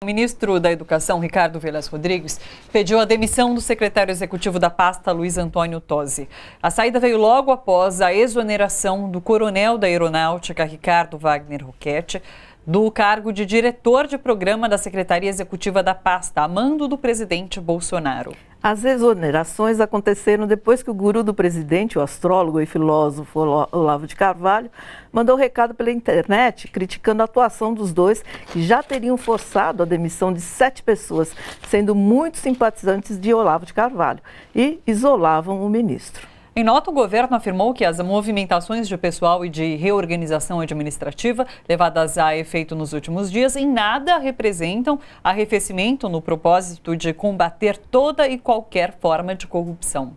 O ministro da Educação, Ricardo Velas Rodrigues, pediu a demissão do secretário executivo da pasta, Luiz Antônio Tosi. A saída veio logo após a exoneração do coronel da Aeronáutica, Ricardo Wagner Roquette, do cargo de diretor de programa da Secretaria Executiva da pasta, a mando do presidente Bolsonaro. As exonerações aconteceram depois que o guru do presidente, o astrólogo e filósofo Olavo de Carvalho, mandou recado pela internet criticando a atuação dos dois, que já teriam forçado a demissão de 7 pessoas, sendo muito simpatizantes de Olavo de Carvalho, e isolavam o ministro. Em nota, o governo afirmou que as movimentações de pessoal e de reorganização administrativa levadas a efeito nos últimos dias em nada representam arrefecimento no propósito de combater toda e qualquer forma de corrupção.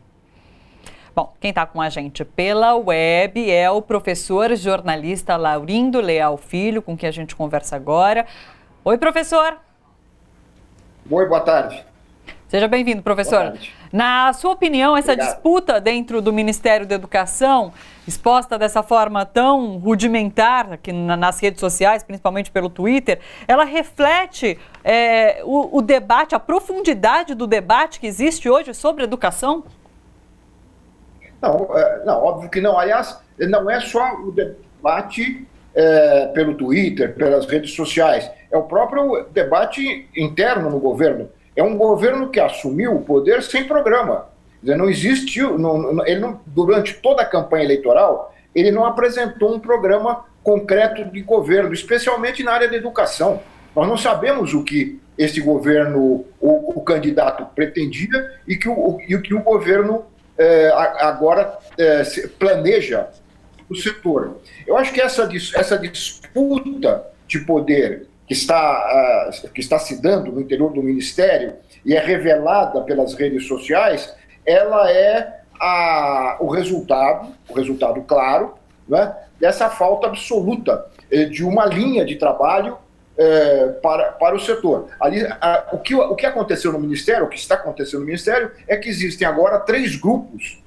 Bom, quem está com a gente pela web é o professor jornalista Laurindo Leal Filho, com quem a gente conversa agora. Oi, professor. Oi, boa tarde. Seja bem-vindo, professor. Na sua opinião, essa disputa dentro do Ministério da Educação, exposta dessa forma tão rudimentar aqui nas redes sociais, principalmente pelo Twitter, ela reflete o debate, a profundidade do debate que existe hoje sobre educação? Não, óbvio que não. Aliás, não é só o debate pelo Twitter, pelas redes sociais, é o próprio debate interno no governo. É um governo que assumiu o poder sem programa. Quer dizer, não existiu, durante toda a campanha eleitoral, ele não apresentou um programa concreto de governo, especialmente na área da educação. Nós não sabemos o que esse governo, o candidato pretendia e o que o governo agora planeja o setor. Eu acho que essa disputa de poder que está se dando no interior do Ministério e é revelada pelas redes sociais, ela é o resultado claro, né, dessa falta absoluta de uma linha de trabalho para o setor. O que aconteceu no Ministério, o que está acontecendo no Ministério, é que existem agora três grupos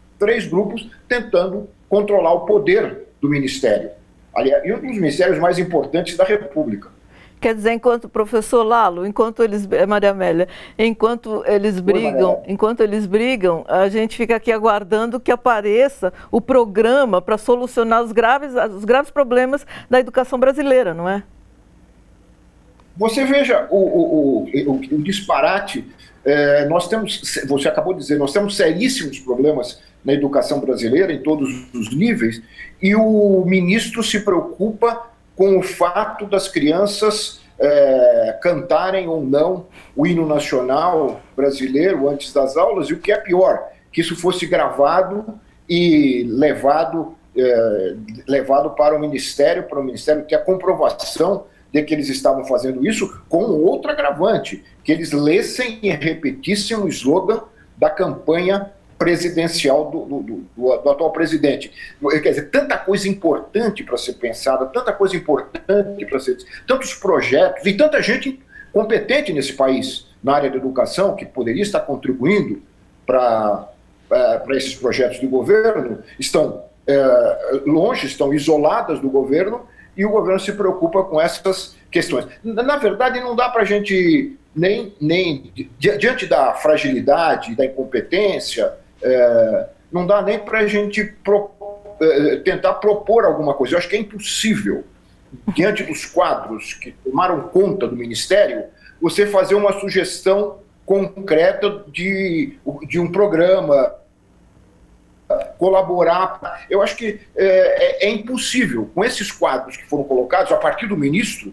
tentando controlar o poder do Ministério. Aliás, e um dos ministérios mais importantes da República. Quer dizer, professor Lalo, Maria Amélia, enquanto eles brigam, a gente fica aqui aguardando que apareça o programa para solucionar os graves problemas da educação brasileira, não é? Você veja o disparate. Você acabou de dizer, nós temos seríssimos problemas na educação brasileira, em todos os níveis, e o ministro se preocupa com o fato das crianças cantarem ou não o hino nacional brasileiro antes das aulas, e o que é pior, que isso fosse gravado e levado para o Ministério ter a comprovação de que eles estavam fazendo isso, com outro agravante, que eles lessem e repetissem o slogan da campanha presidencial do atual presidente. Quer dizer, tanta coisa importante para ser pensada, tanta coisa importante para ser... Tantos projetos e tanta gente competente nesse país, na área da educação, que poderia estar contribuindo para esses projetos do governo, estão longe, estão isoladas do governo, e o governo se preocupa com essas questões. Na verdade, não dá para a gente, diante da fragilidade, da incompetência, não dá nem para a gente tentar propor alguma coisa. Eu acho que é impossível, diante dos quadros que tomaram conta do Ministério, você fazer uma sugestão concreta de um programa, colaborar. Eu acho que é impossível, com esses quadros que foram colocados a partir do ministro,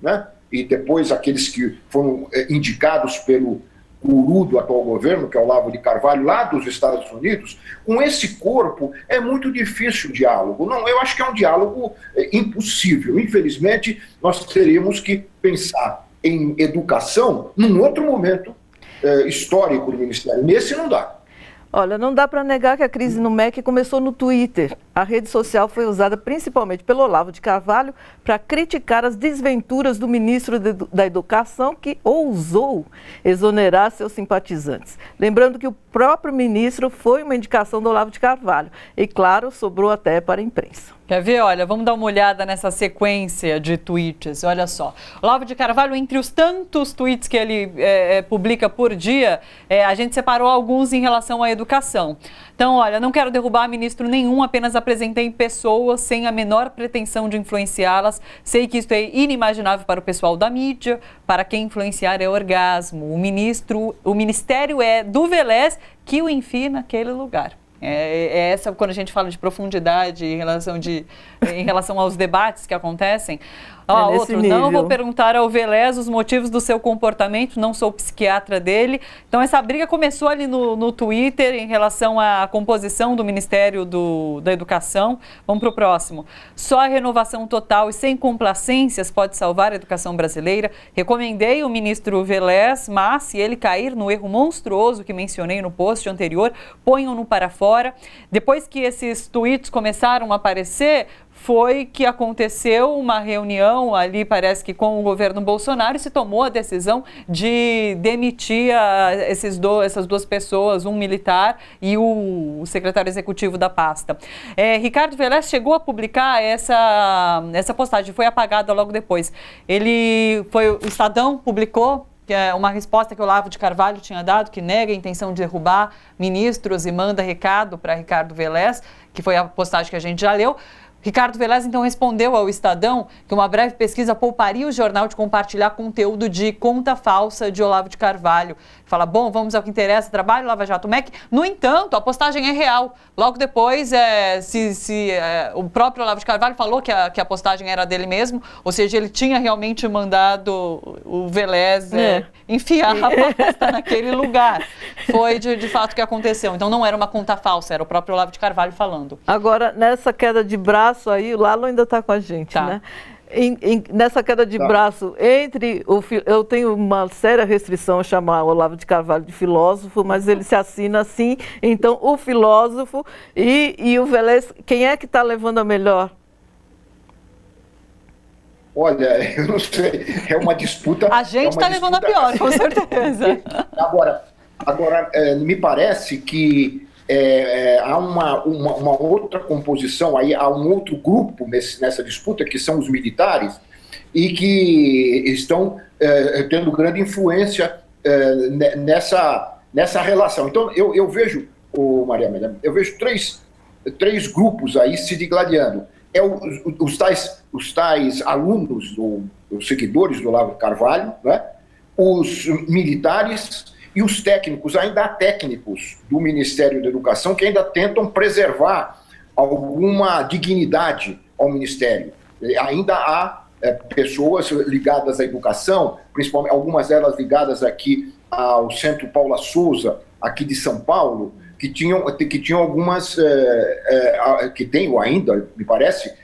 né, e depois aqueles que foram indicados pelo guru do atual governo, que é o Olavo de Carvalho, lá dos Estados Unidos, com esse corpo é muito difícil o diálogo. Não, eu acho que é um diálogo impossível. Infelizmente, nós teremos que pensar em educação num outro momento histórico do Ministério. Nesse não dá. Olha, não dá para negar que a crise no MEC começou no Twitter. a rede social foi usada principalmente pelo Olavo de Carvalho para criticar as desventuras do ministro da Educação, que ousou exonerar seus simpatizantes. Lembrando que o próprio ministro foi uma indicação do Olavo de Carvalho e, claro, sobrou até para a imprensa. Quer ver? Olha, vamos dar uma olhada nessa sequência de tweets. Olha só. Olavo de Carvalho, entre os tantos tweets que ele publica por dia, a gente separou alguns em relação à educação. Então, olha, não quero derrubar ministro nenhum, apenas apresentei pessoas sem a menor pretensão de influenciá-las. Sei que isso é inimaginável para o pessoal da mídia, para quem influenciar é orgasmo. O ministério é do Velés que o enfia naquele lugar. Essa, quando a gente fala de profundidade em relação aos debates que acontecem. Outro, nível. Não vou perguntar ao Velés os motivos do seu comportamento, não sou psiquiatra dele. Então essa briga começou ali no Twitter em relação à composição do Ministério da Educação. Vamos para o próximo. Só a renovação total e sem complacências pode salvar a educação brasileira. Recomendei o ministro Velés, mas se ele cair no erro monstruoso que mencionei no post anterior, ponham-no para fora. Depois que esses tweets começaram a aparecer, foi que aconteceu uma reunião ali, parece que com o governo Bolsonaro, e se tomou a decisão de demitir essas duas pessoas, um militar e o secretário executivo da pasta. Ricardo Velés chegou a publicar essa postagem, foi apagada logo depois. O Estadão publicou uma resposta que o Olavo de Carvalho tinha dado, que nega a intenção de derrubar ministros e manda recado para Ricardo Velés, que foi a postagem que a gente já leu. Ricardo Velés, então, respondeu ao Estadão que uma breve pesquisa pouparia o jornal de compartilhar conteúdo de conta falsa de Olavo de Carvalho. Fala, bom, vamos ao que interessa, trabalho, Lava Jato, MEC. No entanto, a postagem é real. Logo depois, o próprio Olavo de Carvalho falou que a postagem era dele mesmo, ou seja, ele tinha realmente mandado o Velés enfiar a pasta naquele lugar. Foi de fato o que aconteceu. Então, não era uma conta falsa, era o próprio Olavo de Carvalho falando. Agora, nessa queda de braço aí, o Lalo ainda está com a gente, né? Nessa queda de braço, eu tenho uma séria restrição a chamar o Olavo de Carvalho de filósofo, mas ele se assina assim, então o filósofo e o Velés, quem é que está levando a melhor? Olha, eu não sei, é uma disputa... A gente está levando a pior, com certeza. Agora me parece que há uma outra composição, aí há um outro grupo nessa disputa, que são os militares, e que estão tendo grande influência nessa relação. Então, eu vejo, Maria Amélia, eu vejo três grupos aí se digladiando. Os tais alunos, os seguidores do Olavo de Carvalho, né? Os militares e os técnicos. Ainda há técnicos do Ministério da Educação que ainda tentam preservar alguma dignidade ao Ministério. Ainda há pessoas ligadas à educação, principalmente algumas delas ligadas aqui ao Centro Paula Souza, aqui de São Paulo, que tinham algumas, que têm ainda, me parece,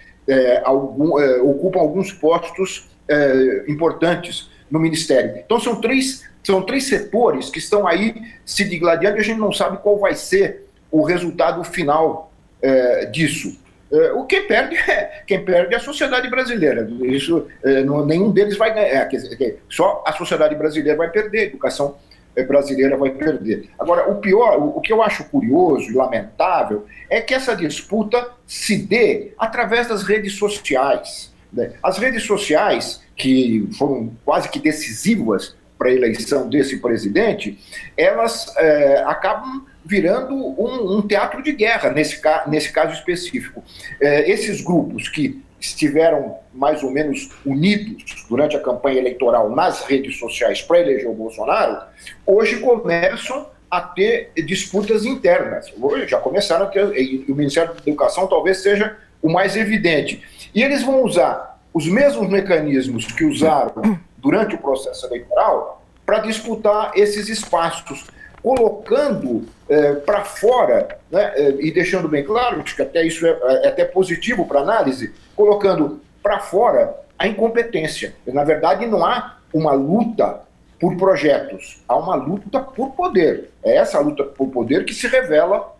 ocupam alguns postos importantes no Ministério. Então são três setores que estão aí se digladiando e a gente não sabe qual vai ser o resultado final disso. Quem perde é a sociedade brasileira. Isso, nenhum deles vai ganhar. Só a sociedade brasileira vai perder, a educação brasileira vai perder. Agora, o que eu acho curioso e lamentável é que essa disputa se dê através das redes sociais. Né? As redes sociais, que foram quase que decisivas para a eleição desse presidente, elas acabam virando um teatro de guerra, nesse caso específico. Esses grupos que estiveram mais ou menos unidos durante a campanha eleitoral nas redes sociais para eleger o Bolsonaro, hoje começam a ter disputas internas. Hoje já começaram a ter, e o Ministério da Educação talvez seja o mais evidente. E eles vão usar os mesmos mecanismos que usaram durante o processo eleitoral para disputar esses espaços, colocando para fora, né, e deixando bem claro, acho que até isso é até positivo para análise, colocando para fora a incompetência. Na verdade, não há uma luta por projetos, há uma luta por poder. É essa luta por poder que se revela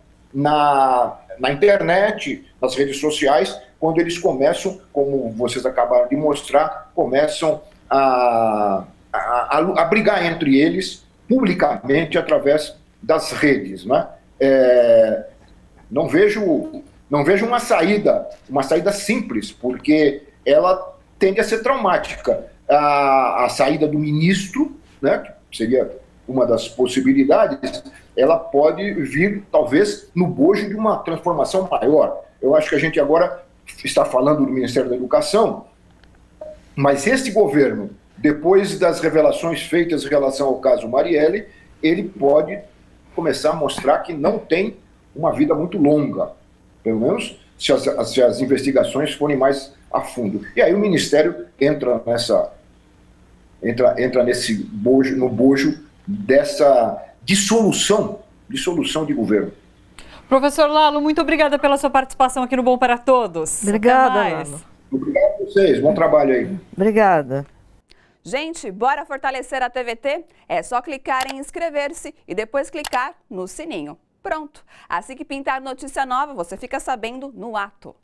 na internet, nas redes sociais, quando eles começam, como vocês acabaram de mostrar, começam a brigar entre eles publicamente através das redes, né? Não vejo uma saída simples, porque ela tende a ser traumática. A saída do ministro, né, que seria uma das possibilidades, ela pode vir, talvez, no bojo de uma transformação maior. Eu acho que a gente agora está falando do Ministério da Educação, mas este governo, depois das revelações feitas em relação ao caso Marielle, ele pode começar a mostrar que não tem uma vida muito longa, pelo menos se as investigações forem mais a fundo. E aí o Ministério entra nesse bojo, no bojo dessa dissolução de governo. Professor Lalo, muito obrigada pela sua participação aqui no Bom para Todos. Obrigada, Lalo. Obrigado a vocês, bom trabalho aí. Obrigada. Gente, bora fortalecer a TVT? É só clicar em inscrever-se e depois clicar no sininho. Pronto! Assim que pintar notícia nova, você fica sabendo no ato.